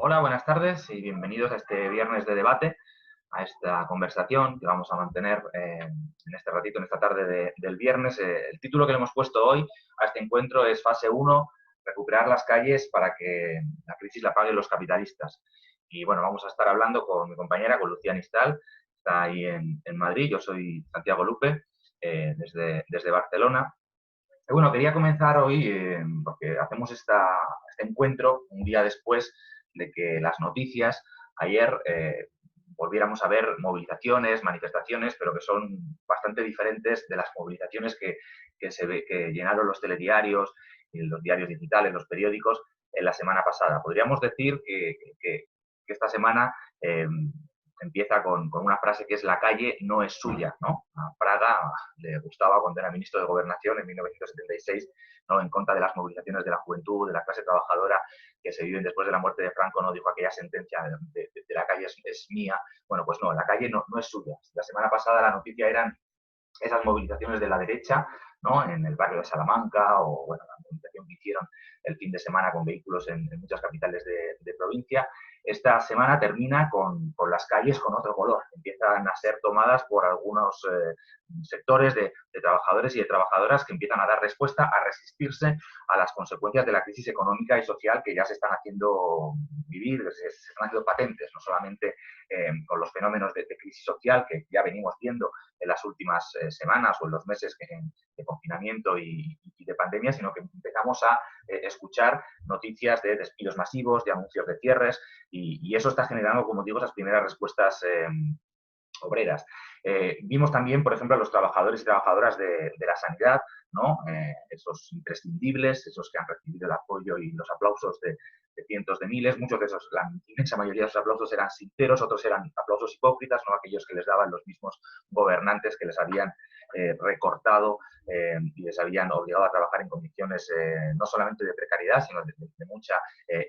Hola, buenas tardes y bienvenidos a este viernes de debate, a esta conversación que vamos a mantener en este ratito, en esta tarde del viernes. El título que le hemos puesto hoy a este encuentro es Fase 1, recuperar las calles para que la crisis la paguen los capitalistas. Y bueno, vamos a estar hablando con mi compañera, con Lucía Nistal, está ahí en Madrid. Yo soy Santiago Lupe, desde Barcelona. Y bueno, quería comenzar hoy porque hacemos este encuentro un día después de que las noticias ayer volviéramos a ver movilizaciones, manifestaciones, pero que son bastante diferentes de las movilizaciones que llenaron los telediarios, y los diarios digitales, los periódicos en la semana pasada. Podríamos decir que esta semana empieza con una frase que es: la calle no es suya, ¿no? A Fraga le gustaba, cuando era ministro de Gobernación en 1976, ¿no?, en contra de las movilizaciones de la juventud, de la clase trabajadora que se viven después de la muerte de Franco, no dijo aquella sentencia de la calle es mía. Bueno, pues no, la calle no es suya. La semana pasada la noticia eran esas movilizaciones de la derecha, ¿no?, en el barrio de Salamanca, o bueno, la movilización que hicieron el fin de semana con vehículos en muchas capitales de provincia. Esta semana termina con las calles con otro color. Empiezan a ser tomadas por algunos sectores de trabajadores y de trabajadoras que empiezan a dar respuesta, a resistirse a las consecuencias de la crisis económica y social que ya se están haciendo vivir, se están haciendo patentes, no solamente con los fenómenos de crisis social que ya venimos viendo en las últimas semanas o en los meses de confinamiento y de pandemia, sino que empezamos a escuchar noticias de despidos masivos, de anuncios de cierres, y eso está generando, como digo, esas primeras respuestas obreras. Vimos también, por ejemplo, a los trabajadores y trabajadoras de la sanidad, ¿no? Esos imprescindibles, esos que han recibido el apoyo y los aplausos de cientos de miles. Muchos de esos, la inmensa mayoría de esos aplausos eran sinceros, otros eran aplausos hipócritas, no aquellos que les daban los mismos gobernantes que les habían recortado y les habían obligado a trabajar en condiciones no solamente de precariedad, sino de mucha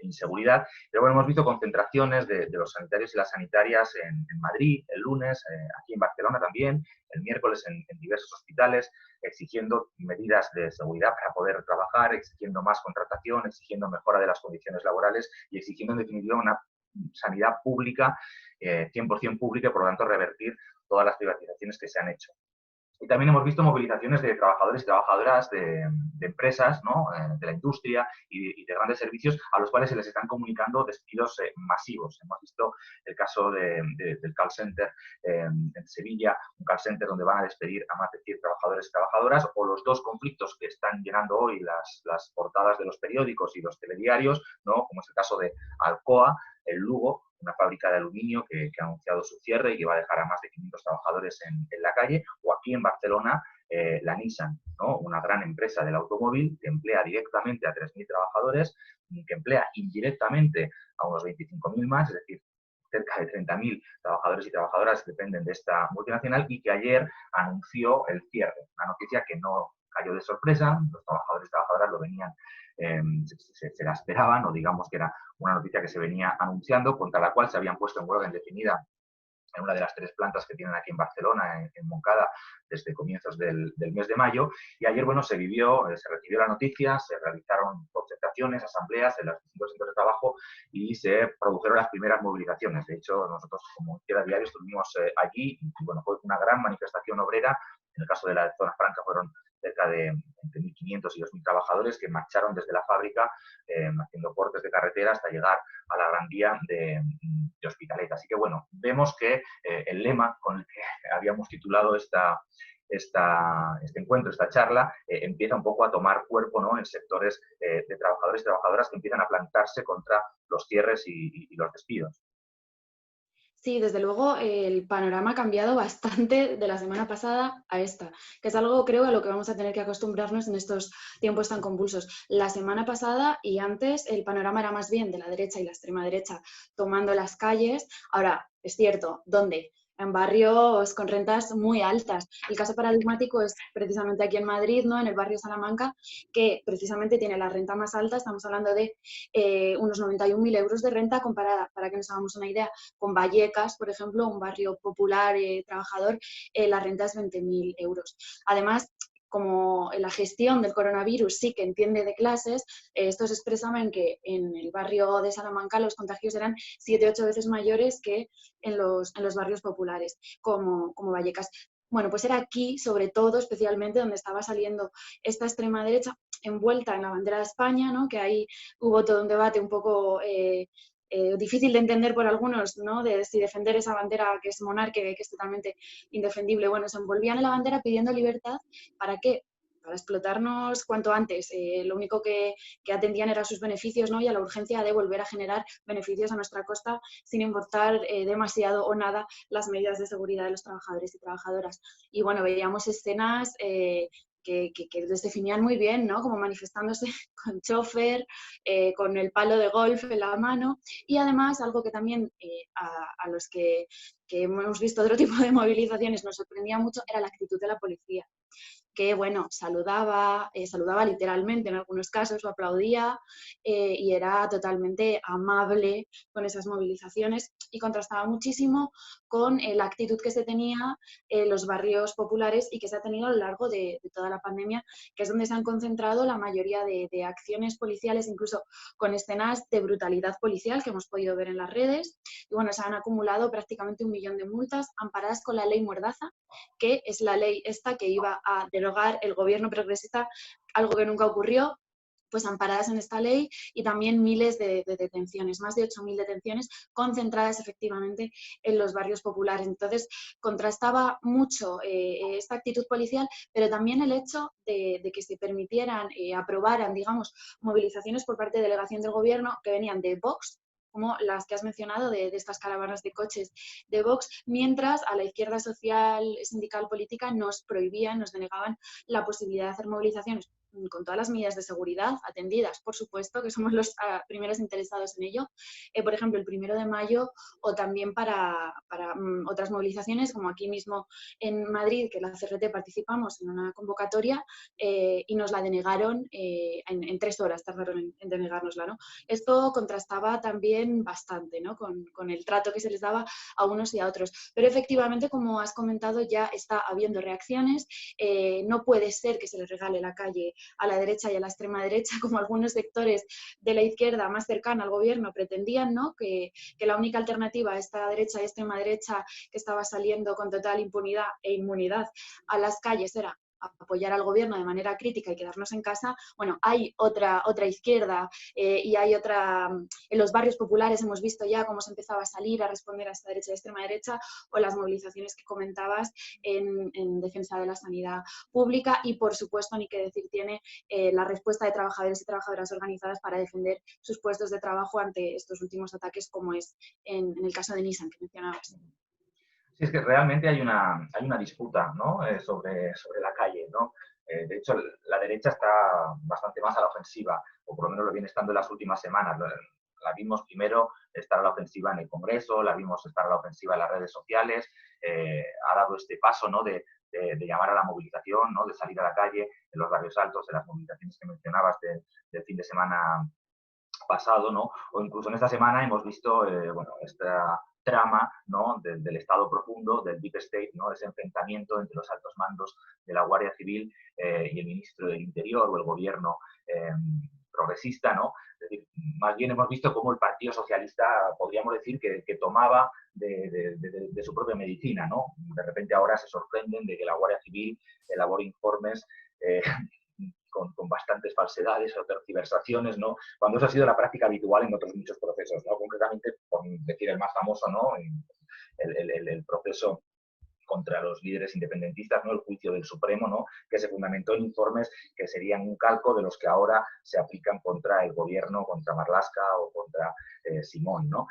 inseguridad. Pero bueno, hemos visto concentraciones de los sanitarios y las sanitarias en Madrid el lunes, aquí en Barcelona también, el miércoles en diversos hospitales, exigiendo medidas de seguridad para poder trabajar, exigiendo más contratación, exigiendo mejora de las condiciones laborales y exigiendo en definitiva una sanidad pública, 100% pública, y por lo tanto revertir todas las privatizaciones que se han hecho. Y también hemos visto movilizaciones de trabajadores y trabajadoras de empresas, ¿no?, de la industria y de grandes servicios, a los cuales se les están comunicando despidos masivos. Hemos visto el caso del call center en Sevilla, un call center donde van a despedir a más de 100 trabajadores y trabajadoras, o los dos conflictos que están llenando hoy las portadas de los periódicos y los telediarios, ¿no?, como es el caso de Alcoa, en Lugo, una fábrica de aluminio que ha anunciado su cierre y que va a dejar a más de 500 trabajadores en la calle, o aquí en Barcelona, la Nissan, ¿no?, una gran empresa del automóvil que emplea directamente a 3.000 trabajadores, que emplea indirectamente a unos 25.000 más, es decir, cerca de 30.000 trabajadores y trabajadoras que dependen de esta multinacional, y que ayer anunció el cierre. Una noticia que no cayó de sorpresa, los trabajadores y trabajadoras lo venían, se la esperaban, o digamos que era una noticia que se venía anunciando, contra la cual se habían puesto en huelga indefinida en una de las 3 plantas que tienen aquí en Barcelona, en Montcada, desde comienzos del mes de mayo. Y ayer, bueno, se recibió la noticia, se realizaron concentraciones, asambleas en los distintos centros de trabajo y se produjeron las primeras movilizaciones. De hecho, nosotros como Izquierda Diario estuvimos allí y, bueno, fue una gran manifestación obrera. En el caso de la zona franca fueron cerca de entre 1.500 y 2.000 trabajadores que marcharon desde la fábrica haciendo cortes de carretera hasta llegar a la Gran Vía de Hospitalet. Así que, bueno, vemos que el lema con el que habíamos titulado este encuentro, esta charla, empieza un poco a tomar cuerpo, ¿no?, en sectores de trabajadores y trabajadoras que empiezan a plantarse contra los cierres y los despidos. Sí, desde luego el panorama ha cambiado bastante de la semana pasada a esta, que es algo, creo, a lo que vamos a tener que acostumbrarnos en estos tiempos tan convulsos. La semana pasada y antes el panorama era más bien de la derecha y la extrema derecha tomando las calles. Ahora, es cierto, ¿dónde? En barrios con rentas muy altas. El caso paradigmático es precisamente aquí en Madrid, ¿no?, en el barrio Salamanca, que precisamente tiene la renta más alta. Estamos hablando de unos 91.000 euros de renta comparada, para que nos hagamos una idea, con Vallecas, por ejemplo, un barrio popular trabajador, la renta es 20.000 euros. Además, como la gestión del coronavirus sí que entiende de clases, estos expresaban que en el barrio de Salamanca los contagios eran 7 u 8 veces mayores que en los barrios populares, como Vallecas. Bueno, pues era aquí, sobre todo, especialmente, donde estaba saliendo esta extrema derecha envuelta en la bandera de España, ¿no? Que ahí hubo todo un debate un poco difícil de entender por algunos, ¿no? De si defender esa bandera que es monárquica, que es totalmente indefendible. Bueno, se envolvían en la bandera pidiendo libertad. ¿Para qué? Para explotarnos cuanto antes. Lo único que atendían era sus beneficios, ¿no? Y a la urgencia de volver a generar beneficios a nuestra costa sin importar demasiado o nada las medidas de seguridad de los trabajadores y trabajadoras. Y bueno, veíamos escenas que les definían muy bien, ¿no? Como manifestándose con chofer, con el palo de golf en la mano, y además algo que también a los que hemos visto otro tipo de movilizaciones nos sorprendía mucho era la actitud de la policía, que, bueno, saludaba literalmente en algunos casos, o aplaudía, y era totalmente amable con esas movilizaciones, y contrastaba muchísimo con la actitud que se tenía en los barrios populares y que se ha tenido a lo largo de toda la pandemia, que es donde se han concentrado la mayoría de acciones policiales, incluso con escenas de brutalidad policial que hemos podido ver en las redes. Y bueno, se han acumulado prácticamente 1 millón de multas amparadas con la ley Mordaza, que es la ley esta que iba a derogar el gobierno progresista, algo que nunca ocurrió, pues amparadas en esta ley, y también miles de detenciones, más de 8.000 detenciones concentradas efectivamente en los barrios populares. Entonces, contrastaba mucho esta actitud policial, pero también el hecho de que se permitieran, aprobaran, digamos, movilizaciones por parte de delegación del gobierno que venían de Vox, como las que has mencionado, de estas caravanas de coches de Vox, mientras a la izquierda social, sindical, política nos prohibían, nos denegaban la posibilidad de hacer movilizaciones con todas las medidas de seguridad atendidas, por supuesto, que somos los primeros interesados en ello, por ejemplo, el 1 de mayo, o también para otras movilizaciones, como aquí mismo en Madrid, que la CRT participamos en una convocatoria y nos la denegaron en 3 horas, tardaron en denegárnosla, ¿no? Esto contrastaba también bastante, ¿no? con el trato que se les daba a unos y a otros. Pero efectivamente, como has comentado, ya está habiendo reacciones. No puede ser que se les regale la calle a la derecha y a la extrema derecha, como algunos sectores de la izquierda más cercana al gobierno pretendían, ¿no? Que la única alternativa a esta derecha y extrema derecha que estaba saliendo con total impunidad e inmunidad a las calles era apoyar al gobierno de manera crítica y quedarnos en casa. Bueno, hay otra izquierda y hay otra... En los barrios populares hemos visto ya cómo se empezaba a salir a responder a esta derecha y extrema derecha, o las movilizaciones que comentabas en defensa de la sanidad pública, y por supuesto, ni que decir tiene la respuesta de trabajadores y trabajadoras organizadas para defender sus puestos de trabajo ante estos últimos ataques, como es en el caso de Nissan que mencionabas. Sí, es que realmente hay una disputa, ¿no? sobre la calle, ¿no? De hecho, la derecha está bastante más a la ofensiva, o por lo menos lo viene estando en las últimas semanas. La vimos primero estar a la ofensiva en el Congreso, la vimos estar a la ofensiva en las redes sociales, ha dado este paso, ¿no? de llamar a la movilización, ¿no? De salir a la calle en los barrios altos, en las movilizaciones que mencionabas del fin de semana pasado, ¿no? O incluso en esta semana hemos visto, bueno, esta trama, ¿no? del Estado profundo, del Deep State, ¿no? Ese enfrentamiento entre los altos mandos de la Guardia Civil y el ministro del Interior o el gobierno progresista, ¿no? Es decir, más bien hemos visto cómo el Partido Socialista, podríamos decir, que tomaba de su propia medicina, ¿no? De repente ahora se sorprenden de que la Guardia Civil elabore informes con bastantes falsedades o tergiversaciones, ¿no? Cuando eso ha sido la práctica habitual en otros muchos procesos, ¿no? Concretamente, por decir el más famoso, ¿no? El proceso contra los líderes independentistas, ¿no? El juicio del Supremo, ¿no? Que se fundamentó en informes que serían un calco de los que ahora se aplican contra el gobierno, contra Marlaska o contra Simón, ¿no?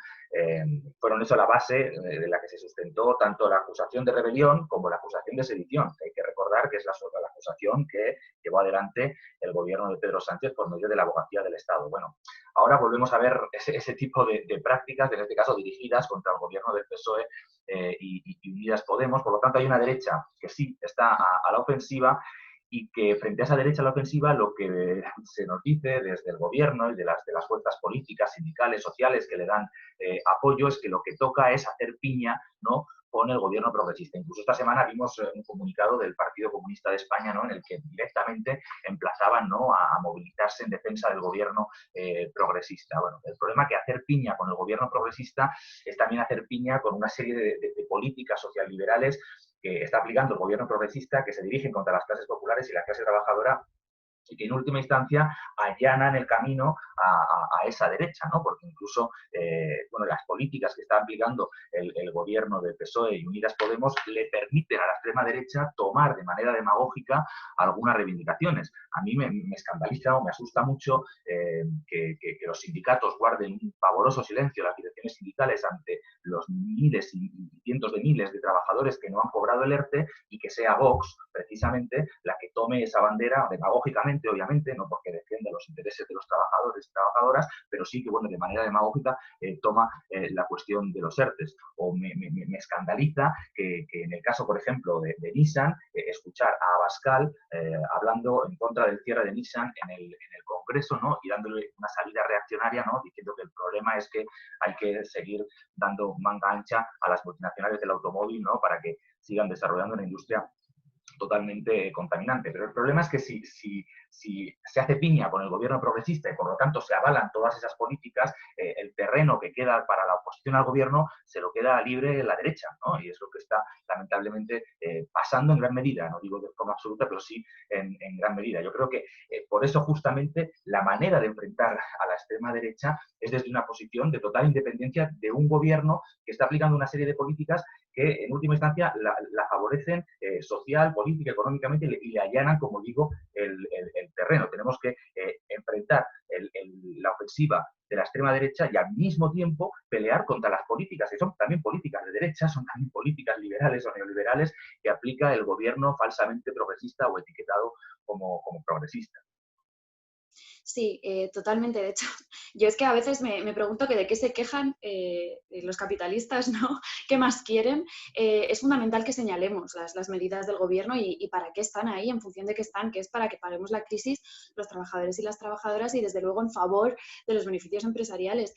Fueron eso la base de la que se sustentó tanto la acusación de rebelión como la acusación de sedición, que hay que recordar que es la acusación que llevó adelante el gobierno de Pedro Sánchez por medio de la Abogacía del Estado. Bueno, ahora volvemos a ver ese tipo de prácticas, en este caso dirigidas contra el gobierno del PSOE y Unidas Podemos. Por lo tanto, hay una derecha que sí está a la ofensiva, y que frente a esa derecha a la ofensiva lo que se nos dice desde el gobierno y de las fuerzas políticas, sindicales, sociales que le dan apoyo, es que lo que toca es hacer piña, ¿no? con el gobierno progresista. Incluso esta semana vimos un comunicado del Partido Comunista de España, ¿no?, en el que directamente emplazaban, ¿no?, a movilizarse en defensa del gobierno progresista. Bueno, el problema es que hacer piña con el gobierno progresista es también hacer piña con una serie de políticas socialliberales que está aplicando el gobierno progresista, que se dirigen contra las clases populares y la clase trabajadora, y que en última instancia allanan el camino a esa derecha, ¿no? Porque incluso bueno, las políticas que está aplicando el gobierno del PSOE y Unidas Podemos le permiten a la extrema derecha tomar de manera demagógica algunas reivindicaciones. A mí me escandaliza o me asusta mucho que los sindicatos guarden un pavoroso silencio, las direcciones sindicales, ante los miles y cientos de miles de trabajadores que no han cobrado el ERTE, y que sea Vox, precisamente, la que tome esa bandera demagógicamente, obviamente, no porque defienda los intereses de los trabajadores y trabajadoras, pero sí que, bueno, de manera demagógica toma la cuestión de los ERTES. O me escandaliza que en el caso, por ejemplo, de Nissan, escuchar a Abascal hablando en contra del cierre de Nissan en el Congreso, ¿no?, y dándole una salida reaccionaria, ¿no?, diciendo que el problema es que hay que seguir dando manga ancha a las multinacionales del automóvil, ¿no?, para que sigan desarrollando una industria totalmente contaminante. Pero el problema es que si se hace piña con el gobierno progresista y por lo tanto se avalan todas esas políticas, el terreno que queda para la oposición al gobierno se lo queda libre la derecha, ¿no? Y es lo que está lamentablemente pasando en gran medida, no digo de forma absoluta, pero sí en gran medida. Yo creo que por eso justamente la manera de enfrentar a la extrema derecha es desde una posición de total independencia de un gobierno que está aplicando una serie de políticas que en última instancia la favorecen social, política, económicamente, y le allanan, como digo, el terreno. Tenemos que enfrentar la ofensiva de la extrema derecha y al mismo tiempo pelear contra las políticas, que son también políticas de derecha, son también políticas liberales o neoliberales que aplica el gobierno falsamente progresista o etiquetado como progresista. Sí, totalmente. De hecho, yo es que a veces me pregunto que de qué se quejan los capitalistas, ¿no? ¿Qué más quieren? Es fundamental que señalemos las medidas del gobierno y para qué están ahí, en función de qué están, que es para que paguemos la crisis los trabajadores y las trabajadoras y, desde luego, en favor de los beneficios empresariales.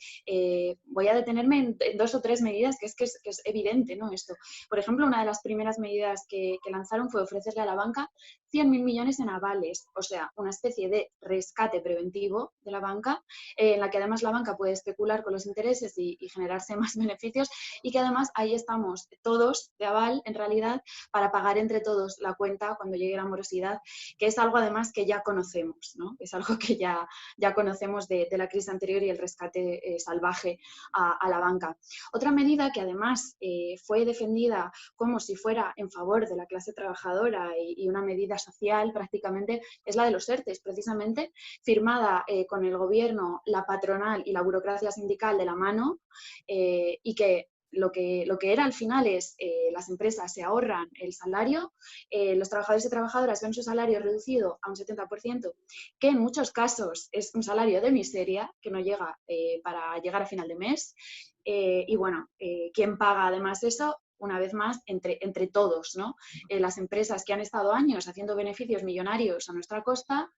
Voy a detenerme en dos o tres medidas que es evidente, ¿no?, esto. Por ejemplo, una de las primeras medidas que lanzaron fue ofrecerle a la banca 100.000 millones en avales, o sea, una especie de rescate preventivo de la banca, en la que además la banca puede especular con los intereses y generarse más beneficios, y que además ahí estamos todos de aval, en realidad, para pagar entre todos la cuenta cuando llegue la morosidad, que es algo además que ya conocemos, ¿no? Es algo que ya conocemos de la crisis anterior y el rescate salvaje a la banca. Otra medida que además fue defendida como si fuera en favor de la clase trabajadora y una medida social prácticamente, es la de los ERTES, precisamente, firmada con el gobierno, la patronal y la burocracia sindical de la mano, y que lo que era al final es las empresas se ahorran el salario, los trabajadores y trabajadoras ven su salario reducido a un 70%, que en muchos casos es un salario de miseria, que no llega para llegar a final de mes, y bueno, ¿quién paga además eso? Una vez más, entre todos, ¿no? Las empresas que han estado años haciendo beneficios millonarios a nuestra costa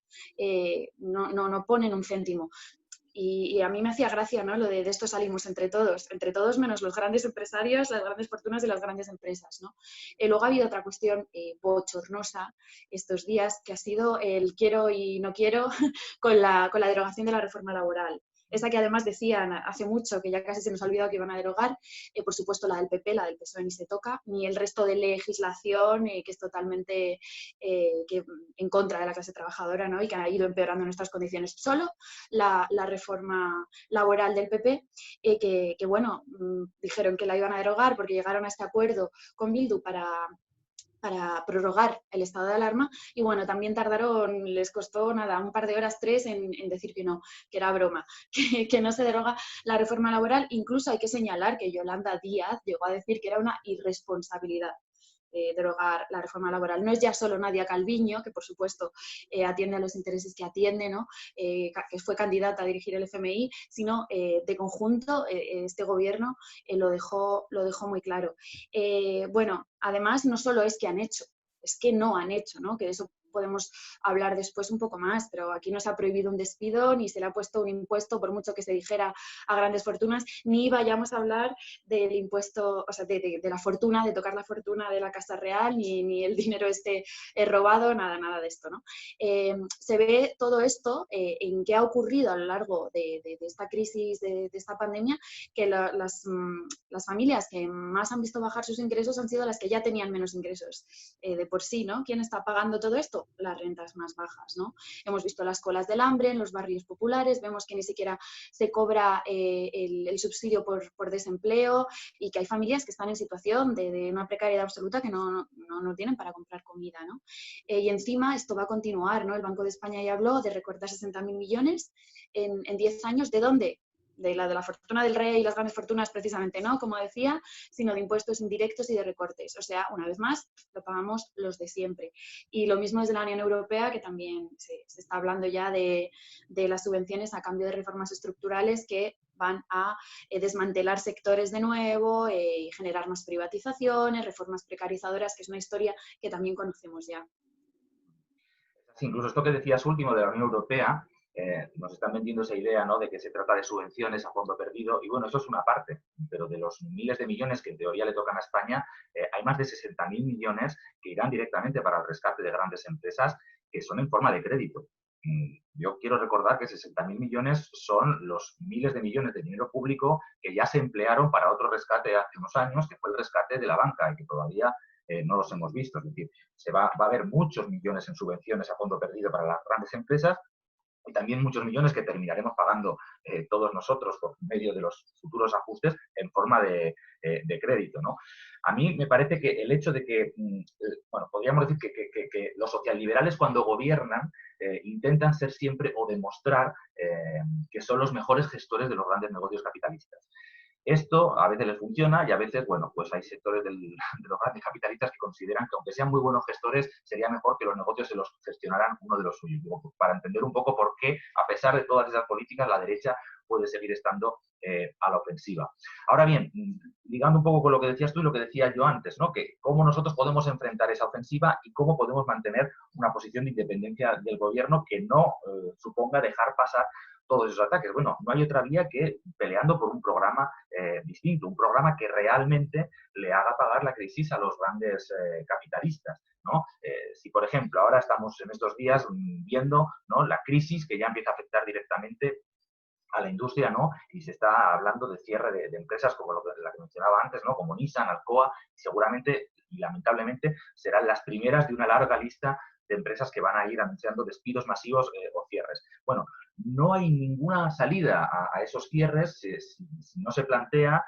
no ponen un céntimo. Y a mí me hacía gracia, ¿no?, lo de esto salimos entre todos menos los grandes empresarios, las grandes fortunas y las grandes empresas, ¿no? Luego ha habido otra cuestión bochornosa estos días, que ha sido el quiero y no quiero con la derogación de la reforma laboral. Esa que además decían hace mucho, que ya casi se nos ha olvidado que iban a derogar, por supuesto la del PP, la del PSOE ni se toca, ni el resto de legislación que es totalmente en contra de la clase trabajadora, ¿no?, y que ha ido empeorando nuestras condiciones. Solo la reforma laboral del PP, que bueno, dijeron que la iban a derogar porque llegaron a este acuerdo con Bildu para prorrogar el estado de alarma, y bueno, también tardaron, les costó nada, un par de horas, 3, en decir que no, que era broma, que no se deroga la reforma laboral. Incluso hay que señalar que Yolanda Díaz llegó a decir que era una irresponsabilidad derogar la reforma laboral. No es ya solo Nadia Calviño, que por supuesto atiende a los intereses que atiende, ¿no?, que fue candidata a dirigir el FMI, sino de conjunto este gobierno lo dejó muy claro. Bueno, además no solo es que han hecho, es que no han hecho, ¿no?, que de eso podemos hablar después un poco más, pero aquí no se ha prohibido un despido, ni se le ha puesto un impuesto, por mucho que se dijera, a grandes fortunas, ni vayamos a hablar del impuesto, o sea, de la fortuna, de tocar la fortuna de la Casa Real, ni el dinero robado, nada de esto, ¿no? Se ve todo esto en qué ha ocurrido a lo largo de esta crisis, de esta pandemia, que las familias que más han visto bajar sus ingresos han sido las que ya tenían menos ingresos de por sí, ¿no? ¿Quién está pagando todo esto? Las rentas más bajas, ¿no? Hemos visto las colas del hambre en los barrios populares, vemos que ni siquiera se cobra el subsidio por desempleo y que hay familias que están en situación de una precariedad absoluta que no tienen para comprar comida, ¿no? Y encima esto va a continuar, ¿no? El Banco de España ya habló de recortar 60.000 millones en 10 años. ¿De dónde? De la fortuna del rey y las grandes fortunas precisamente, ¿no? Como decía, sino de impuestos indirectos y de recortes. O sea, una vez más, lo pagamos los de siempre. Y lo mismo es de la Unión Europea, que también se está hablando ya de las subvenciones a cambio de reformas estructurales que van a desmantelar sectores de nuevo y generar más privatizaciones, reformas precarizadoras, que es una historia que también conocemos ya. Sí, incluso esto que decías último de la Unión Europea, nos están vendiendo esa idea, ¿no?, de que se trata de subvenciones a fondo perdido, y bueno, eso es una parte, pero de los miles de millones que en teoría le tocan a España, hay más de 60.000 millones que irán directamente para el rescate de grandes empresas que son en forma de crédito. Yo quiero recordar que 60.000 millones son los miles de millones de dinero público que ya se emplearon para otro rescate hace unos años, que fue el rescate de la banca, y que todavía no los hemos visto. Es decir, va a haber muchos millones en subvenciones a fondo perdido para las grandes empresas y también muchos millones que terminaremos pagando todos nosotros por medio de los futuros ajustes en forma de crédito, ¿no? A mí me parece que el hecho de que, bueno, podríamos decir que los socialliberales cuando gobiernan intentan ser siempre o demostrar que son los mejores gestores de los grandes negocios capitalistas. Esto a veces les funciona y a veces, bueno, pues hay sectores de los grandes capitalistas que consideran que aunque sean muy buenos gestores, sería mejor que los negocios se los gestionaran uno de los suyos. Para entender un poco por qué, a pesar de todas esas políticas, la derecha puede seguir estando a la ofensiva. Ahora bien, ligando un poco con lo que decías tú y lo que decía yo antes, ¿no?, que cómo nosotros podemos enfrentar esa ofensiva y cómo podemos mantener una posición de independencia del gobierno que no suponga dejar pasar todos esos ataques. Bueno, no hay otra vía que peleando por un programa distinto, un programa que realmente le haga pagar la crisis a los grandes capitalistas, ¿no? Si, por ejemplo, ahora estamos en estos días viendo, ¿no?, la crisis que ya empieza a afectar directamente a la industria, ¿no?, y se está hablando de cierre de empresas como la que mencionaba antes, ¿no?, como Nissan, Alcoa, y seguramente y lamentablemente serán las primeras de una larga lista de empresas que van a ir anunciando despidos masivos o cierres. Bueno, no hay ninguna salida a esos cierres si no se plantea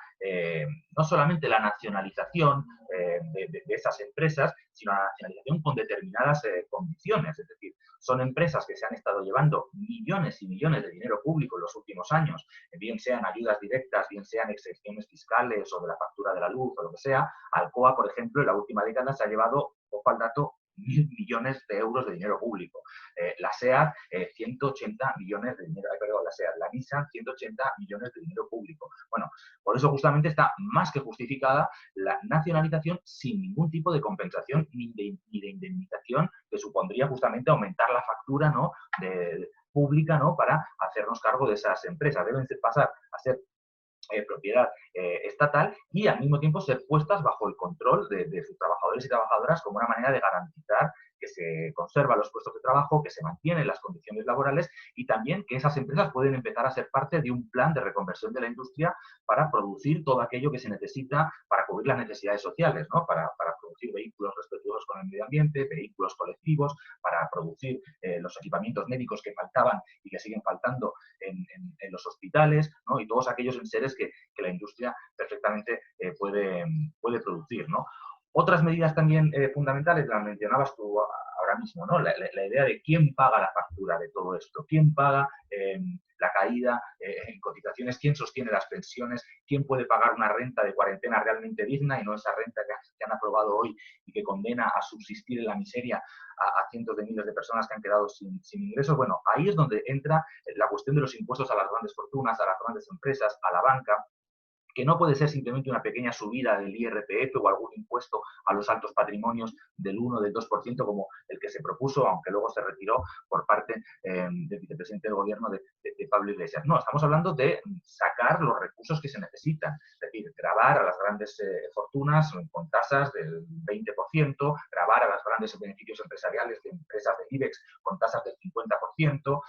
no solamente la nacionalización de esas empresas, sino la nacionalización con determinadas condiciones. Es decir, son empresas que se han estado llevando millones y millones de dinero público en los últimos años, bien sean ayudas directas, bien sean excepciones fiscales o de la factura de la luz o lo que sea. Alcoa, por ejemplo, en la última década se ha llevado, ojo al dato, 1.000 millones de euros de dinero público. La SEAT, 180 millones de dinero, perdón, la Nissan, 180 millones de dinero público. Bueno, por eso justamente está más que justificada la nacionalización sin ningún tipo de compensación ni de indemnización que supondría justamente aumentar la factura, ¿no?, pública, ¿no?, para hacernos cargo de esas empresas. Deben pasar a ser propiedad estatal y al mismo tiempo ser puestas bajo el control de sus trabajadores y trabajadoras como una manera de garantizar que se conservan los puestos de trabajo, que se mantienen las condiciones laborales y también que esas empresas pueden empezar a ser parte de un plan de reconversión de la industria para producir todo aquello que se necesita para cubrir las necesidades sociales, ¿no?, para producir vehículos respetuosos con el medio ambiente, vehículos colectivos, para producir los equipamientos médicos que faltaban y que siguen faltando en los hospitales, ¿no?, y todos aquellos enseres que la industria perfectamente puede producir, ¿no? Otras medidas también fundamentales, las mencionabas tú ahora mismo, ¿no?, la idea de quién paga la factura de todo esto, quién paga la caída en cotizaciones, quién sostiene las pensiones, quién puede pagar una renta de cuarentena realmente digna y no esa renta que han aprobado hoy y que condena a subsistir en la miseria a cientos de miles de personas que han quedado sin ingresos. Bueno, ahí es donde entra la cuestión de los impuestos a las grandes fortunas, a las grandes empresas, a la banca. que no puede ser simplemente una pequeña subida del IRPF o algún impuesto a los altos patrimonios del 1 o del 2%, como el que se propuso, aunque luego se retiró por parte del vicepresidente del gobierno de Pablo Iglesias. No, estamos hablando de sacar los recursos que se necesitan, es decir, gravar a las grandes fortunas con tasas del 20%, gravar a los grandes beneficios empresariales de empresas del IBEX con tasas del 50%,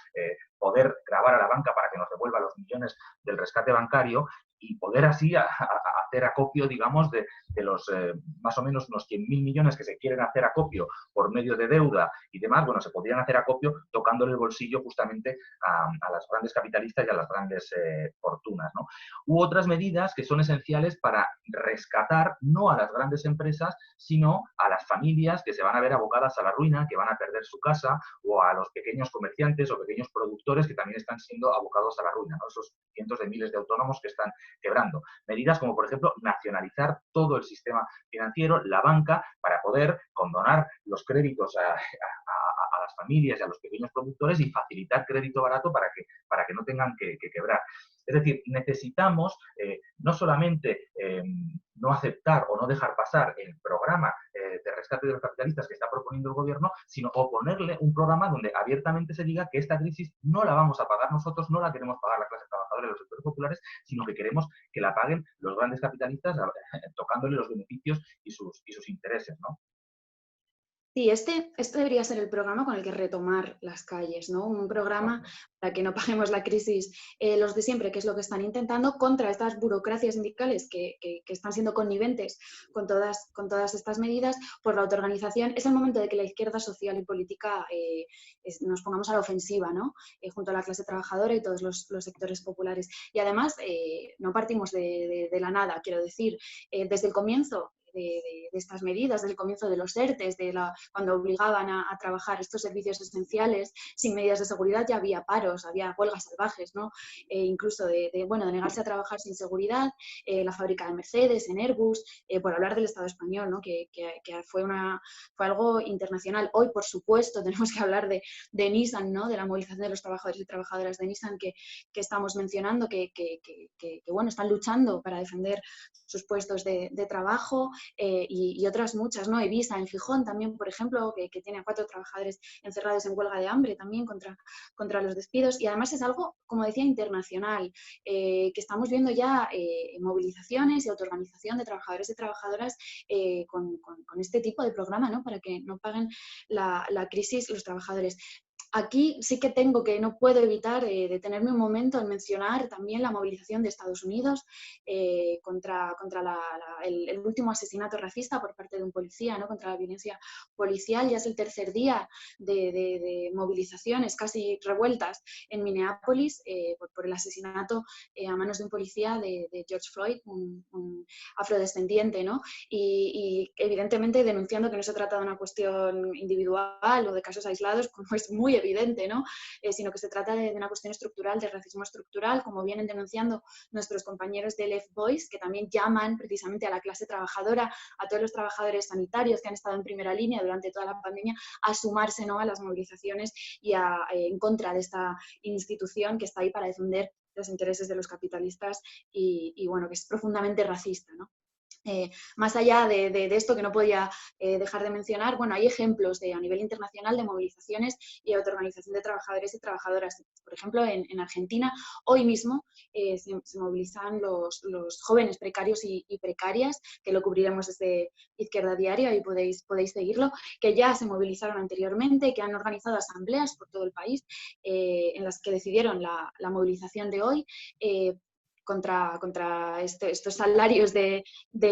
poder gravar a la banca para que nos devuelva los millones del rescate bancario y poder así hacer acopio, digamos, de los más o menos unos 100.000 millones que se quieren hacer acopio por medio de deuda y demás. Bueno, se podrían hacer acopio tocándole el bolsillo justamente a las grandes capitalistas y a las grandes fortunas, ¿no? U otras medidas que son esenciales para rescatar no a las grandes empresas, sino a las familias que se van a ver abocadas a la ruina, que van a perder su casa, o a los pequeños comerciantes o pequeños productores que también están siendo abocados a la ruina, ¿no? Esos cientos de miles de autónomos que están quebrando. Medidas como, por ejemplo, nacionalizar todo el sistema financiero, la banca, para poder condonar los créditos a las familias y a los pequeños productores y facilitar crédito barato para que no tengan que quebrar. Es decir, necesitamos no solamente no aceptar o no dejar pasar el programa de rescate de los capitalistas que está proponiendo el gobierno, sino oponerle un programa donde abiertamente se diga que esta crisis no la vamos a pagar nosotros, no la queremos pagar la clase trabajadora y los sectores populares, sino que queremos que la paguen los grandes capitalistas tocándole los beneficios y sus intereses, ¿no? Sí, este debería ser el programa con el que retomar las calles, ¿no? Un programa para que no paguemos la crisis los de siempre, que es lo que están intentando, contra estas burocracias sindicales que están siendo conniventes con todas estas medidas, por la autoorganización. Es el momento de que la izquierda social y política nos pongamos a la ofensiva, ¿no? Junto a la clase trabajadora y todos los sectores populares. Y además, no partimos de la nada, quiero decir, desde el comienzo de estas medidas, desde el comienzo de los ERTES, cuando obligaban a trabajar estos servicios esenciales sin medidas de seguridad, ya había paros, había huelgas salvajes, ¿no? Incluso de negarse a trabajar sin seguridad, la fábrica de Mercedes, en Airbus, por hablar del Estado español, ¿no? que fue algo internacional. Hoy, por supuesto, tenemos que hablar de Nissan, ¿no? De la movilización de los trabajadores y trabajadoras de Nissan que estamos mencionando, que bueno, están luchando para defender sus puestos de trabajo. Y otras muchas, ¿no? Evisa en Gijón también, por ejemplo, que tiene a 4 trabajadores encerrados en huelga de hambre también contra los despidos. Y además es algo, como decía, internacional, que estamos viendo ya movilizaciones y autoorganización de trabajadores y trabajadoras con este tipo de programa, ¿no? Para que no paguen la crisis los trabajadores. Aquí sí que no puedo evitar detenerme un momento en mencionar también la movilización de Estados Unidos contra el último asesinato racista por parte de un policía, ¿no? Contra la violencia policial. Ya es el tercer día de movilizaciones casi revueltas en Minneapolis por el asesinato a manos de un policía de George Floyd, un afrodescendiente, ¿no? Y evidentemente denunciando que no se trata de una cuestión individual o de casos aislados, como es muy evidente, ¿no? Sino que se trata de una cuestión estructural, de racismo estructural, como vienen denunciando nuestros compañeros de Left Voice, que también llaman precisamente a la clase trabajadora, a todos los trabajadores sanitarios que han estado en primera línea durante toda la pandemia, a sumarse, ¿no? A las movilizaciones y en contra de esta institución que está ahí para defender los intereses de los capitalistas y bueno, que es profundamente racista, ¿no? Más allá de esto que no podía dejar de mencionar, bueno, hay ejemplos a nivel internacional de movilizaciones y autoorganización de trabajadores y trabajadoras. Por ejemplo, en Argentina, hoy mismo se movilizan los jóvenes precarios y precarias, que lo cubriremos desde Izquierda Diario, ahí podéis seguirlo, que ya se movilizaron anteriormente, que han organizado asambleas por todo el país en las que decidieron la movilización de hoy. Contra estos salarios de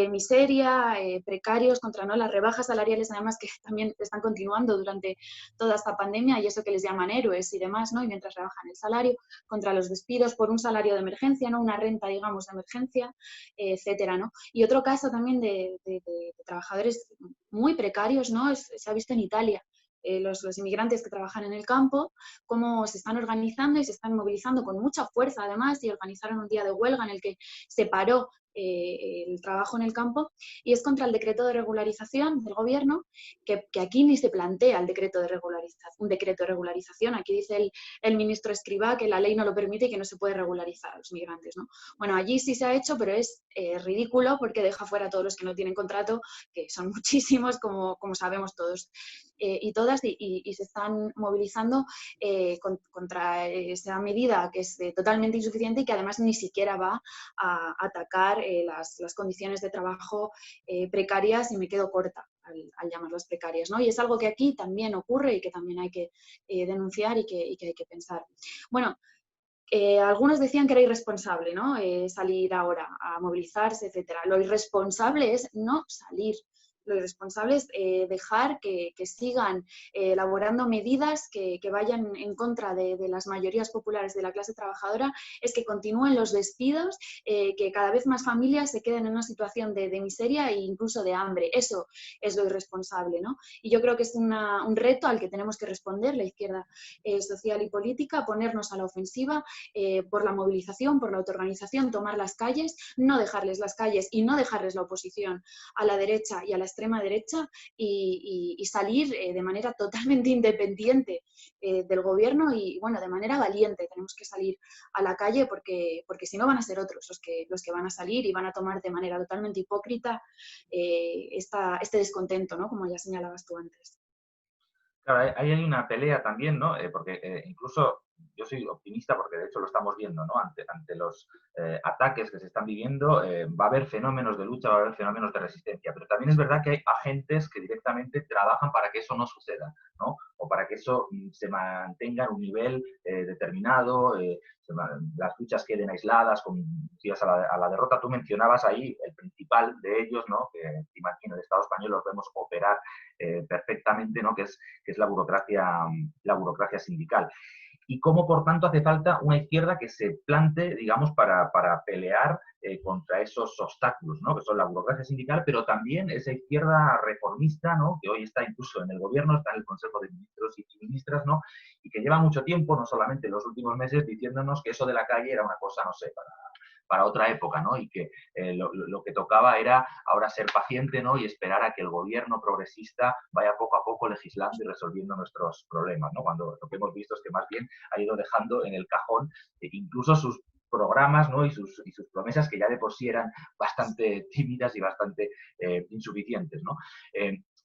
miseria, precarios, contra las rebajas salariales, además, que también están continuando durante toda esta pandemia, y eso que les llaman héroes y demás, ¿no? Y mientras rebajan el salario, contra los despidos por un salario de emergencia, ¿no? Una renta, digamos, de emergencia, etcétera, ¿no? Y otro caso también de trabajadores muy precarios, ¿no? Se ha visto en Italia. Los inmigrantes que trabajan en el campo, cómo se están organizando y se están movilizando con mucha fuerza además, y organizaron un día de huelga en el que se paró el trabajo en el campo, y es contra el decreto de regularización del gobierno, que aquí ni se plantea el decreto de un decreto de regularización. Aquí dice el ministro Escrivá que la ley no lo permite y que no se puede regularizar a los migrantes, ¿no? Bueno, allí sí se ha hecho, pero es ridículo porque deja fuera a todos los que no tienen contrato, que son muchísimos, como sabemos todos y todas, y se están movilizando contra esa medida que es totalmente insuficiente y que además ni siquiera va a atacar las condiciones de trabajo precarias, y me quedo corta al llamarlas precarias, ¿no? Y es algo que aquí también ocurre y que también hay que denunciar y que hay que pensar. Bueno, algunos decían que era irresponsable, ¿no? Salir ahora a movilizarse, etcétera. Lo irresponsable es no salir. Lo irresponsable es dejar que sigan elaborando medidas que vayan en contra de las mayorías populares de la clase trabajadora, es que continúen los despidos, que cada vez más familias se queden en una situación de miseria e incluso de hambre. Eso es lo irresponsable, ¿no? Y yo creo que es un reto al que tenemos que responder la izquierda social y política, ponernos a la ofensiva por la movilización, por la autoorganización, tomar las calles, no dejarles las calles y no dejarles la oposición a la derecha y a la extrema derecha, y salir de manera totalmente independiente del gobierno y, bueno, de manera valiente. Tenemos que salir a la calle porque si no van a ser otros los que van a salir y van a tomar de manera totalmente hipócrita este descontento, ¿no? Como ya señalabas tú antes. Claro, ahí hay una pelea también, ¿no? Porque incluso yo soy optimista porque de hecho lo estamos viendo, ¿no? Ante los ataques que se están viviendo, va a haber fenómenos de lucha, va a haber fenómenos de resistencia, pero también es verdad que hay agentes que directamente trabajan para que eso no suceda, ¿no? O para que eso se mantenga en un nivel determinado, las luchas queden aisladas, conducidas a la derrota. Tú mencionabas ahí el principal de ellos, ¿no? Que encima aquí en el Estado español los vemos operar perfectamente, ¿no? Que es la burocracia sindical. Y cómo, por tanto, hace falta una izquierda que se plante, digamos, para pelear contra esos obstáculos, ¿no? Que son la burocracia sindical, pero también esa izquierda reformista, ¿no? Que hoy está incluso en el gobierno, está en el Consejo de Ministros y Ministras, ¿no? Y que lleva mucho tiempo, no solamente en los últimos meses, diciéndonos que eso de la calle era una cosa, no sé, para otra época, ¿no? Y que lo que tocaba era ahora ser paciente, ¿no? Y esperar a que el gobierno progresista vaya poco a poco legislando y resolviendo nuestros problemas, ¿no? Cuando lo que hemos visto es que más bien ha ido dejando en el cajón incluso sus programas, ¿no? y sus promesas que ya de por sí eran bastante tímidas y bastante insuficientes, ¿no?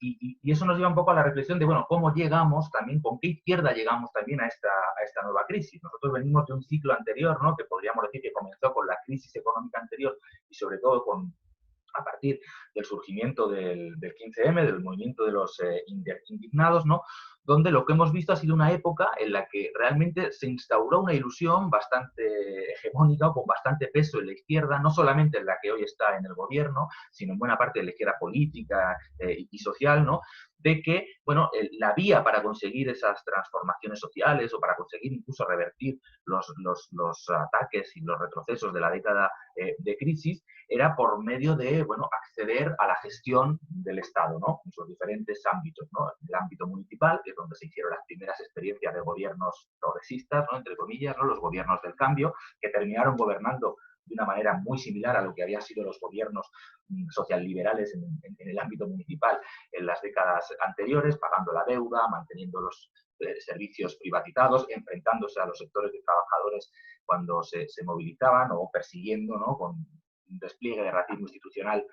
Y eso nos lleva un poco a la reflexión de, bueno, cómo llegamos también, con qué izquierda llegamos también a esta nueva crisis. Nosotros venimos de un ciclo anterior, ¿no? Que podríamos decir que comenzó con la crisis económica anterior y sobre todo a partir del surgimiento del 15M, del movimiento de los indignados, ¿no? Donde lo que hemos visto ha sido una época en la que realmente se instauró una ilusión bastante hegemónica o con bastante peso en la izquierda, no solamente en la que hoy está en el gobierno, sino en buena parte de la izquierda política y social, ¿no? De que, bueno, la vía para conseguir esas transformaciones sociales o para conseguir incluso revertir los ataques y los retrocesos de la década de crisis era por medio de, bueno, acceder a la gestión del Estado, ¿no? En sus diferentes ámbitos, ¿no? El ámbito municipal, que es donde se hicieron las primeras experiencias de gobiernos progresistas, ¿no? Entre comillas, ¿no? Los gobiernos del cambio, que terminaron gobernando de una manera muy similar a lo que habían sido los gobiernos socialliberales en el ámbito municipal en las décadas anteriores, pagando la deuda, manteniendo los servicios privatizados, enfrentándose a los sectores de trabajadores cuando se movilizaban o persiguiendo, ¿no? Con un despliegue de racismo institucional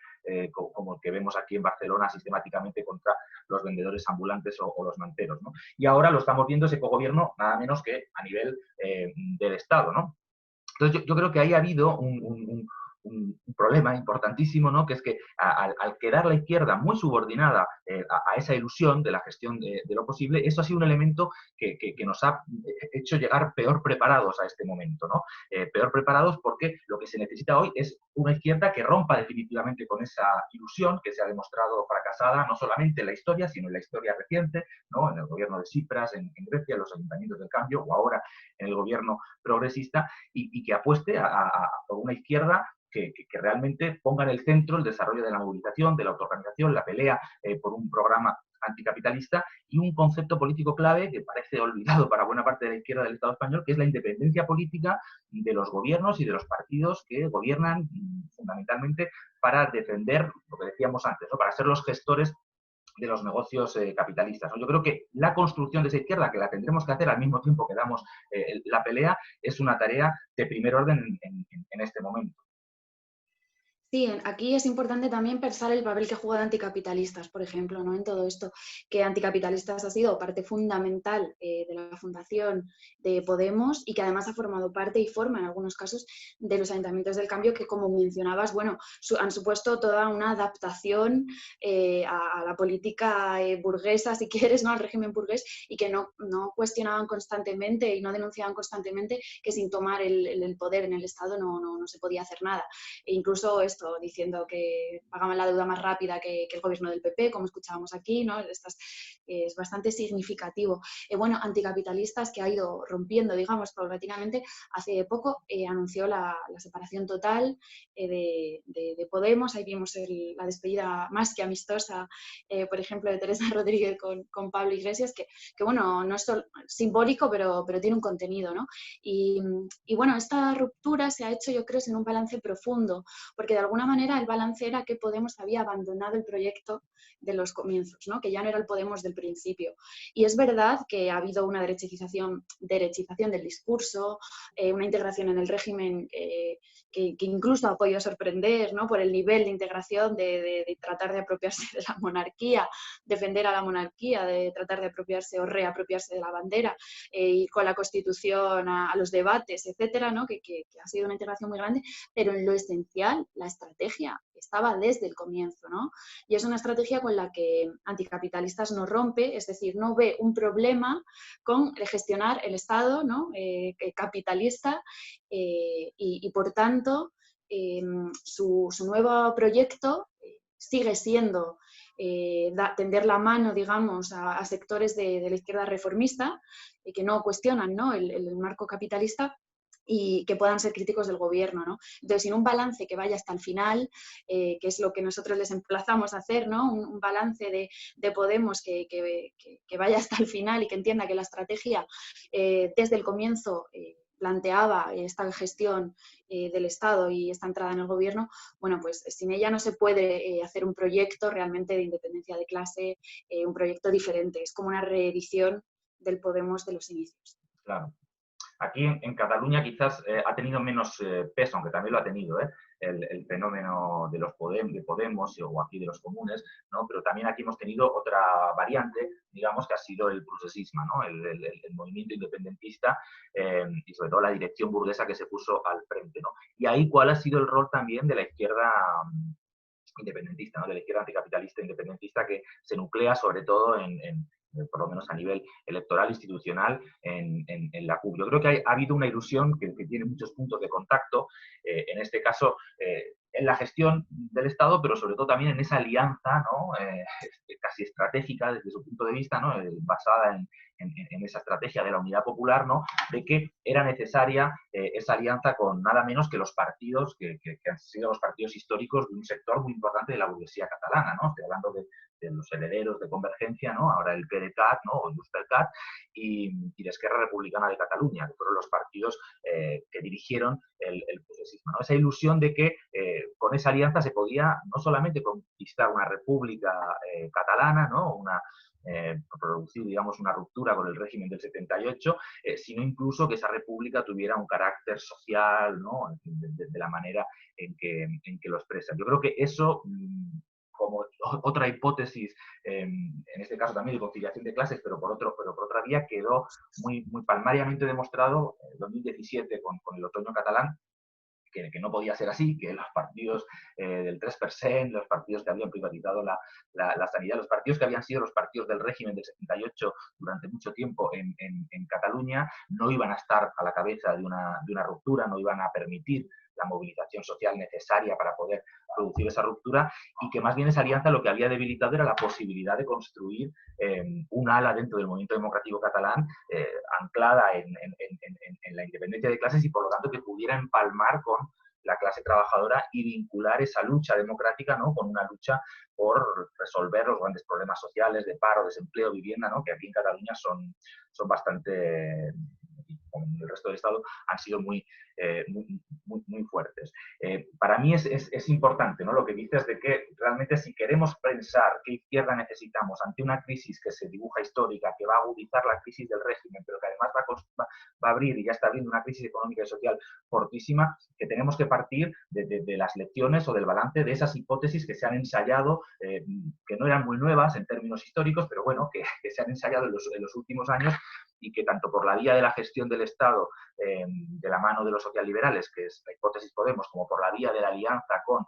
como el que vemos aquí en Barcelona sistemáticamente contra los vendedores ambulantes o los manteros, ¿no? Y ahora lo estamos viendo ese cogobierno nada menos que a nivel del Estado, ¿no? Entonces yo creo que ahí ha habido un problema importantísimo, ¿no? Que es que al quedar la izquierda muy subordinada a esa ilusión de la gestión de lo posible, eso ha sido un elemento que nos ha hecho llegar peor preparados a este momento, ¿no? Peor preparados porque lo que se necesita hoy es una izquierda que rompa definitivamente con esa ilusión que se ha demostrado fracasada, no solamente en la historia, sino en la historia reciente, ¿no? En el gobierno de Tsipras, en Grecia, en los ayuntamientos del cambio, o ahora en el gobierno progresista, y que apueste por una izquierda que realmente ponga en el centro el desarrollo de la movilización, de la autoorganización, la pelea por un programa anticapitalista y un concepto político clave que parece olvidado para buena parte de la izquierda del Estado español, que es la independencia política de los gobiernos y de los partidos que gobiernan fundamentalmente para defender lo que decíamos antes, ¿no? Para ser los gestores de los negocios capitalistas, ¿no? Yo creo que la construcción de esa izquierda, que la tendremos que hacer al mismo tiempo que damos la pelea, es una tarea de primer orden en este momento. Sí, aquí es importante también pensar el papel que ha jugado Anticapitalistas, por ejemplo, ¿no? En todo esto, que Anticapitalistas ha sido parte fundamental de la fundación de Podemos y que además ha formado parte y forma en algunos casos de los ayuntamientos del cambio que, como mencionabas, bueno, han supuesto toda una adaptación a la política burguesa, si quieres, ¿no? Al régimen burgués, y que no cuestionaban constantemente y no denunciaban constantemente que sin tomar el poder en el Estado no se podía hacer nada. E incluso esto, diciendo que pagaban la deuda más rápida que el gobierno del PP, como escuchábamos aquí, ¿no? Es bastante significativo. Bueno, Anticapitalistas, que ha ido rompiendo, digamos, paulatinamente, hace poco anunció la separación total de Podemos. Ahí vimos la despedida más que amistosa, por ejemplo, de Teresa Rodríguez con Pablo Iglesias, que bueno, no es solo simbólico, pero tiene un contenido, ¿no? Y bueno, esta ruptura se ha hecho, yo creo, sin un balance profundo, porque de alguna manera el balance era que Podemos había abandonado el proyecto de los comienzos, ¿no? Que ya no era el Podemos del principio. Y es verdad que ha habido una derechización del discurso, una integración en el régimen que incluso ha podido sorprender, ¿no? Por el nivel de integración de tratar de apropiarse de la monarquía, defender a la monarquía, de tratar de apropiarse o reapropiarse de la bandera, ir con la Constitución a los debates, etcétera, ¿no? Que ha sido una integración muy grande, pero en lo esencial, la estrategia estaba desde el comienzo, ¿no? Y es una estrategia con la que Anticapitalistas no rompe, es decir, no ve un problema con gestionar el Estado, ¿no? Capitalista, y por tanto su nuevo proyecto sigue siendo tender la mano, digamos, a sectores de la izquierda reformista que no cuestionan, ¿no? el marco capitalista, y que puedan ser críticos del gobierno, ¿no? Entonces, sin un balance que vaya hasta el final, que es lo que nosotros les emplazamos a hacer, ¿no? Un balance de Podemos que vaya hasta el final y que entienda que la estrategia desde el comienzo planteaba esta gestión del Estado y esta entrada en el gobierno, bueno, pues sin ella no se puede hacer un proyecto realmente de independencia de clase, un proyecto diferente. Es como una reedición del Podemos de los inicios. Claro. Aquí en Cataluña quizás ha tenido menos peso, aunque también lo ha tenido, el fenómeno de los de Podemos o aquí de los comunes, ¿no? Pero también aquí hemos tenido otra variante, digamos, que ha sido el procesismo, ¿no? El movimiento independentista y sobre todo la dirección burguesa que se puso al frente, ¿no? Y ahí, ¿cuál ha sido el rol también de la izquierda independentista, ¿no? De la izquierda anticapitalista independentista, que se nuclea sobre todo por lo menos a nivel electoral, institucional, en la CUP. Yo creo que ha habido una ilusión que tiene muchos puntos de contacto, en este caso, en la gestión del Estado, pero sobre todo también en esa alianza, ¿no? Casi estratégica desde su punto de vista, ¿no? Basada en esa estrategia de la unidad popular, ¿no? De que era necesaria esa alianza con nada menos que los partidos que han sido los partidos históricos de un sector muy importante de la burguesía catalana, ¿no? Estoy hablando de los herederos de Convergencia, ¿no? Ahora el PDeCAT, ¿no? O JxCat, y de Esquerra Republicana de Cataluña, que fueron los partidos que dirigieron el procesismo, ¿no? Esa ilusión de que con esa alianza se podía no solamente conquistar una república catalana, ¿no? Producir, digamos, una ruptura con el régimen del 78, sino incluso que esa república tuviera un carácter social, ¿no? De la manera en que lo expresan. Yo creo que eso, como otra hipótesis, en este caso también de conciliación de clases, pero por otra vía, quedó muy palmariamente demostrado en 2017 con el otoño catalán, que no podía ser así, que los partidos del 3%, los partidos que habían privatizado la sanidad, los partidos que habían sido los partidos del régimen del 78 durante mucho tiempo en Cataluña, no iban a estar a la cabeza de una ruptura, no iban a permitir la movilización social necesaria para poder producir esa ruptura, y que más bien esa alianza lo que había debilitado era la posibilidad de construir un ala dentro del movimiento democrático catalán anclada en la independencia de clases y por lo tanto que pudiera empalmar con la clase trabajadora y vincular esa lucha democrática, ¿no? Con una lucha por resolver los grandes problemas sociales de paro, desempleo, vivienda, ¿no? Que aquí en Cataluña son bastante, como en el resto del Estado, han sido muy muy fuertes. Para mí es importante, ¿no?, lo que dices de que realmente si queremos pensar qué izquierda necesitamos ante una crisis que se dibuja histórica, que va a agudizar la crisis del régimen, pero que además va a abrir y ya está abriendo una crisis económica y social fortísima, que tenemos que partir de las lecciones o del balance de esas hipótesis que se han ensayado, que no eran muy nuevas en términos históricos, pero bueno, que se han ensayado en los últimos años y que tanto por la vía de la gestión del Estado de la mano de los socialliberales, que es la hipótesis Podemos, como por la vía de la alianza con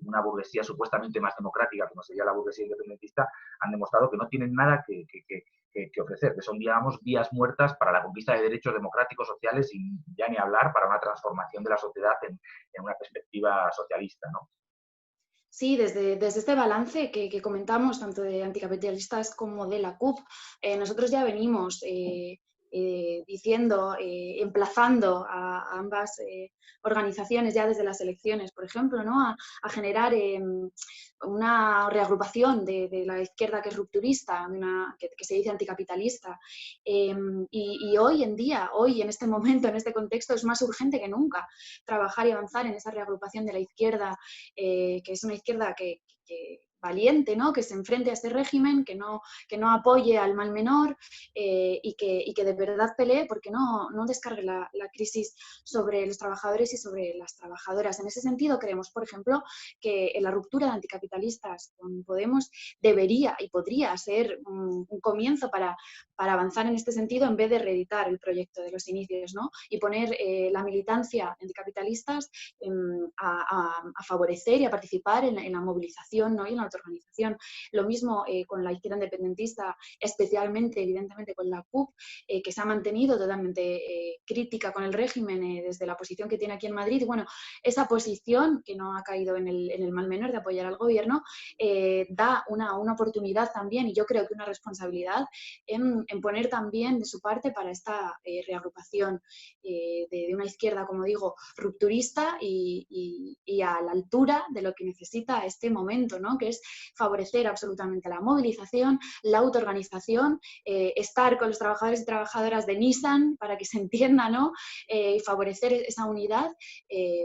una burguesía supuestamente más democrática, como sería la burguesía independentista, han demostrado que no tienen nada que ofrecer, que son, digamos, vías muertas para la conquista de derechos democráticos, sociales y ya ni hablar para una transformación de la sociedad en una perspectiva socialista, ¿no? Sí, desde este balance que comentamos, tanto de anticapitalistas como de la CUP, nosotros ya venimos diciendo, emplazando a ambas organizaciones ya desde las elecciones, por ejemplo, ¿no?, a generar una reagrupación de la izquierda que es rupturista, que se dice anticapitalista. Y hoy en día, hoy en este momento, en este contexto, es más urgente que nunca trabajar y avanzar en esa reagrupación de la izquierda, que es una izquierda que valiente, ¿no?, que se enfrente a este régimen, que no apoye al mal menor, y que de verdad pelee porque no descargue la crisis sobre los trabajadores y sobre las trabajadoras. En ese sentido, creemos, por ejemplo, que la ruptura de anticapitalistas con Podemos debería y podría ser un comienzo para avanzar en este sentido, en vez de reeditar el proyecto de los inicios, ¿no?, y poner la militancia anticapitalistas a favorecer y a participar en la movilización, ¿no?, y en la autoorganización. Lo mismo con la izquierda independentista, especialmente, evidentemente, con la CUP, que se ha mantenido totalmente crítica con el régimen desde la posición que tiene aquí en Madrid. Y bueno, esa posición, que no ha caído en el mal menor de apoyar al gobierno, da una oportunidad también, y yo creo que una responsabilidad, en poner también de su parte para esta reagrupación de una izquierda, como digo, rupturista y a la altura de lo que necesita este momento, ¿no?, que es favorecer absolutamente la movilización, la autoorganización, estar con los trabajadores y trabajadoras de Nissan para que se entienda, ¿no?, y favorecer esa unidad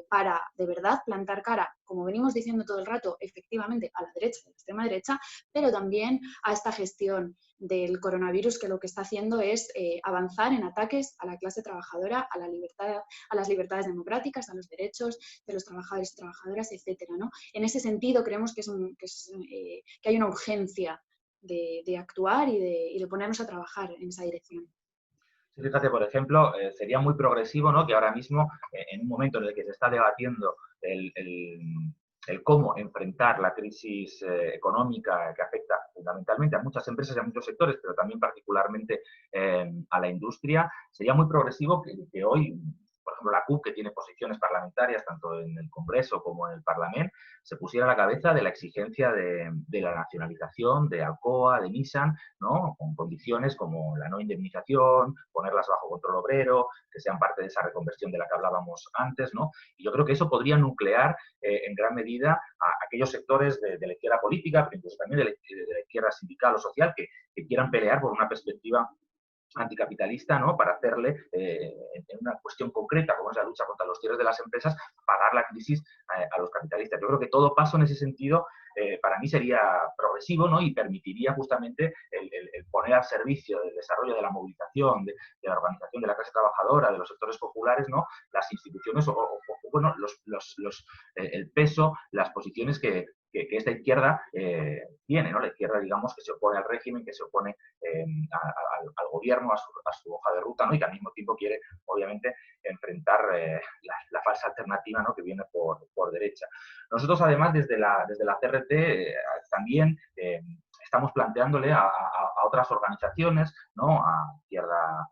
para, de verdad, plantar cara, como venimos diciendo todo el rato, efectivamente a la derecha, a la extrema derecha, pero también a esta gestión del coronavirus, que lo que está haciendo es avanzar en ataques a la clase trabajadora, a la libertad, a las libertades democráticas, a los derechos de los trabajadores y trabajadoras, etcétera, ¿no? En ese sentido, creemos que hay una urgencia de actuar y de ponernos a trabajar en esa dirección. Sí, fíjate, por ejemplo, sería muy progresivo, ¿no?, que ahora mismo, en un momento en el que se está debatiendo el cómo enfrentar la crisis económica que afecta fundamentalmente a muchas empresas y a muchos sectores, pero también particularmente a la industria, sería muy progresivo que hoy, por ejemplo, la CUP, que tiene posiciones parlamentarias tanto en el Congreso como en el Parlamento, se pusiera a la cabeza de la exigencia de la nacionalización de Alcoa, de Nissan, ¿no?, con condiciones como la no indemnización, ponerlas bajo control obrero, que sean parte de esa reconversión de la que hablábamos antes, ¿no? Y yo creo que eso podría nuclear en gran medida a aquellos sectores de la izquierda política, pero incluso también de la izquierda sindical o social, que quieran pelear por una perspectiva anticapitalista, ¿no?, para hacerle, en una cuestión concreta, como es la lucha contra los cierres de las empresas, pagar la crisis a los capitalistas. Yo creo que todo paso en ese sentido para mí sería progresivo, ¿no?, y permitiría justamente el poner al servicio del desarrollo de la movilización, de la organización de la clase trabajadora, de los sectores populares, ¿no?, las instituciones bueno, el peso, las posiciones que esta izquierda tiene, ¿no?, la izquierda, digamos, que se opone al régimen, que se opone al gobierno, a su hoja de ruta, ¿no?, y que al mismo tiempo quiere, obviamente, enfrentar la falsa alternativa, ¿no?, que viene por derecha. Nosotros, además, desde la CRT también estamos planteándole a otras organizaciones, ¿no?, a izquierda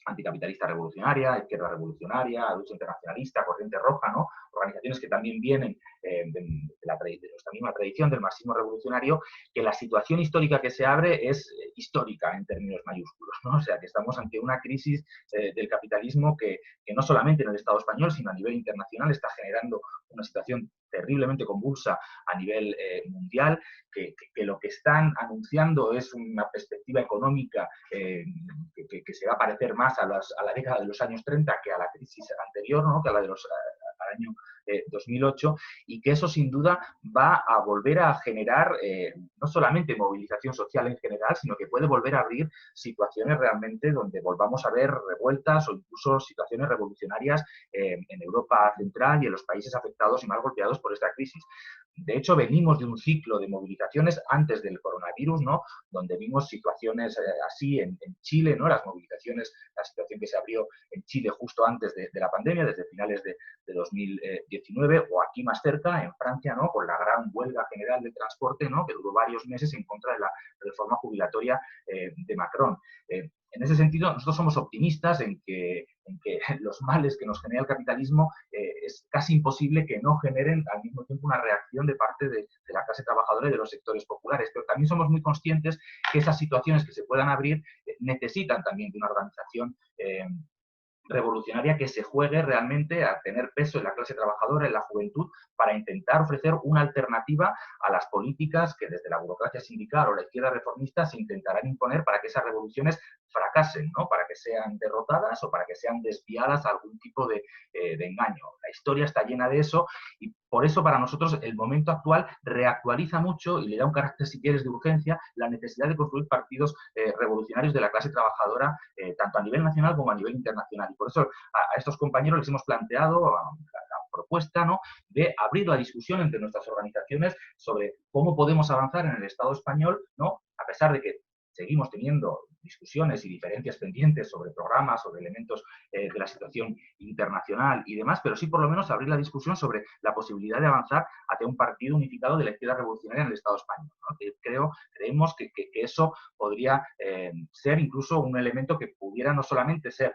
anticapitalista revolucionaria, izquierda revolucionaria, lucha internacionalista, corriente roja, ¿no?, organizaciones que también vienen de nuestra misma tradición del marxismo revolucionario, que la situación histórica que se abre es histórica en términos mayúsculos, ¿no? O sea, que estamos ante una crisis del capitalismo que no solamente en el Estado español, sino a nivel internacional está generando una situación terriblemente convulsa a nivel mundial, que lo que están anunciando es una perspectiva económica que se va a parecer más a la década de los años 30 que a la crisis anterior, ¿no? Que a la de al año 2008, y que eso sin duda va a volver a generar no solamente movilización social en general, sino que puede volver a abrir situaciones realmente donde volvamos a ver revueltas o incluso situaciones revolucionarias en Europa Central y en los países afectados y más golpeados por esta crisis. De hecho, venimos de un ciclo de movilizaciones antes del coronavirus, ¿no? Donde vimos situaciones así en Chile, ¿no? Las movilizaciones, la situación que se abrió en Chile justo antes de la pandemia, desde finales de 2019, o aquí más cerca, en Francia, ¿no? Con la gran huelga general de transporte, ¿no? Que duró varios meses en contra de la reforma jubilatoria de Macron. En ese sentido, nosotros somos optimistas en que los males que nos genera el capitalismo es casi imposible que no generen al mismo tiempo una reacción de parte de la clase trabajadora y de los sectores populares. Pero también somos muy conscientes que esas situaciones que se puedan abrir necesitan también de una organización revolucionaria que se juegue realmente a tener peso en la clase trabajadora, en la juventud, para intentar ofrecer una alternativa a las políticas que desde la burocracia sindical o la izquierda reformista se intentarán imponer para que esas revoluciones fracasen, ¿no? Para que sean derrotadas o para que sean desviadas a algún tipo de engaño. La historia está llena de eso y por eso para nosotros el momento actual reactualiza mucho y le da un carácter, si quieres, de urgencia, la necesidad de construir partidos revolucionarios de la clase trabajadora, tanto a nivel nacional como a nivel internacional. Por eso a estos compañeros les hemos planteado la propuesta, ¿no? De abrir la discusión entre nuestras organizaciones sobre cómo podemos avanzar en el Estado español, ¿no? A pesar de que seguimos teniendo discusiones y diferencias pendientes sobre programas, sobre elementos de la situación internacional y demás, pero sí por lo menos abrir la discusión sobre la posibilidad de avanzar hacia un partido unificado de la izquierda revolucionaria en el Estado español, ¿no? Creemos que eso podría ser incluso un elemento que pudiera no solamente ser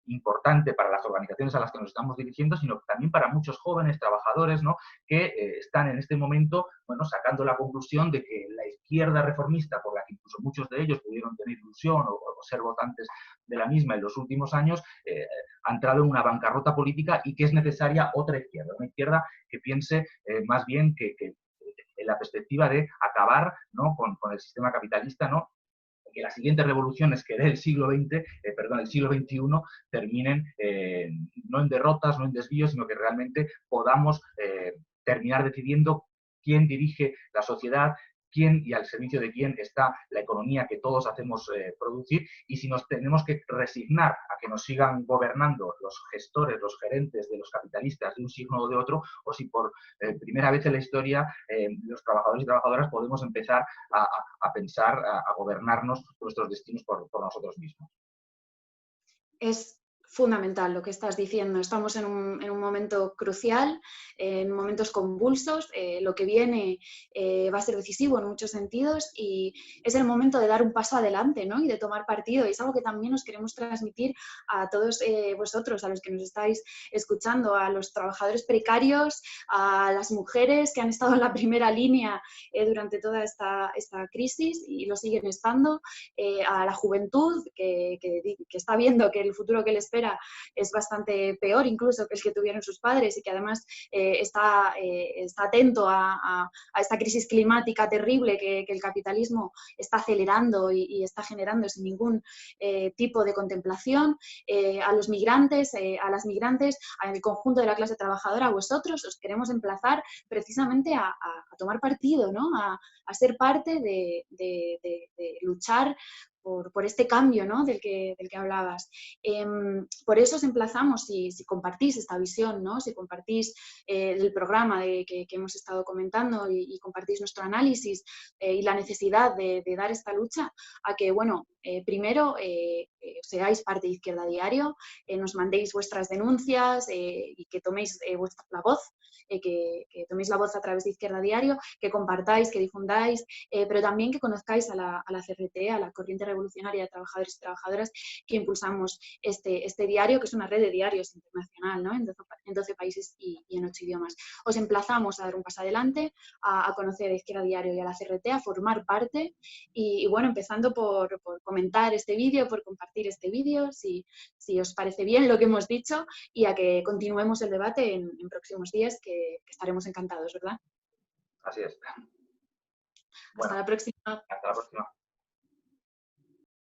importante para las organizaciones a las que nos estamos dirigiendo, sino también para muchos jóvenes trabajadores, ¿no? Que están en este momento, bueno, sacando la conclusión de que la izquierda reformista, por la que incluso muchos de ellos pudieron tener ilusión o ser votantes de la misma en los últimos años, ha entrado en una bancarrota política y que es necesaria otra izquierda, una izquierda que piense más bien que en la perspectiva de acabar, ¿no? con el sistema capitalista, ¿no? Que las siguientes revoluciones que dé el siglo XXI terminen no en derrotas, no en desvíos, sino que realmente podamos terminar decidiendo quién dirige la sociedad, quién y al servicio de quién está la economía que todos hacemos producir, y si nos tenemos que resignar a que nos sigan gobernando los gestores, los gerentes de los capitalistas de un signo o de otro, o si por primera vez en la historia los trabajadores y trabajadoras podemos empezar a pensar, a gobernarnos nuestros destinos por nosotros mismos. Es fundamental lo que estás diciendo. Estamos en un momento crucial, en momentos convulsos. Lo que viene va a ser decisivo en muchos sentidos y es el momento de dar un paso adelante, ¿no? Y de tomar partido. Y es algo que también nos queremos transmitir a todos vosotros, a los que nos estáis escuchando, a los trabajadores precarios, a las mujeres que han estado en la primera línea durante toda esta crisis y lo siguen estando, a la juventud que está viendo que el futuro que le espera es bastante peor incluso que el que tuvieron sus padres y que además está atento a esta crisis climática terrible que el capitalismo está acelerando y está generando sin ningún tipo de contemplación, a los migrantes, a las migrantes, al conjunto de la clase trabajadora, a vosotros os queremos emplazar precisamente a tomar partido, ¿no? A ser parte de luchar por este cambio, ¿no? del que hablabas. Por eso os emplazamos, si compartís esta visión, ¿no? Si compartís el programa que hemos estado comentando y compartís nuestro análisis y la necesidad de dar esta lucha, a que, bueno, primero seáis parte de Izquierda Diario, nos mandéis vuestras denuncias y que toméis la voz, que toméis la voz a través de Izquierda Diario, que compartáis, que difundáis, pero también que conozcáis a la CRT, a la Corriente Revolucionaria de Trabajadores y Trabajadoras, que impulsamos este diario, que es una red de diarios internacional, ¿no? en 12 países y en 8 idiomas. Os emplazamos a dar un paso adelante, a conocer a Izquierda Diario y a la CRT, a formar parte y bueno, empezando por comentar este vídeo, por compartir compartir este vídeo si os parece bien lo que hemos dicho y a que continuemos el debate en próximos días, que estaremos encantados, ¿verdad? Así es. Hasta Bueno, la próxima. hasta la próxima.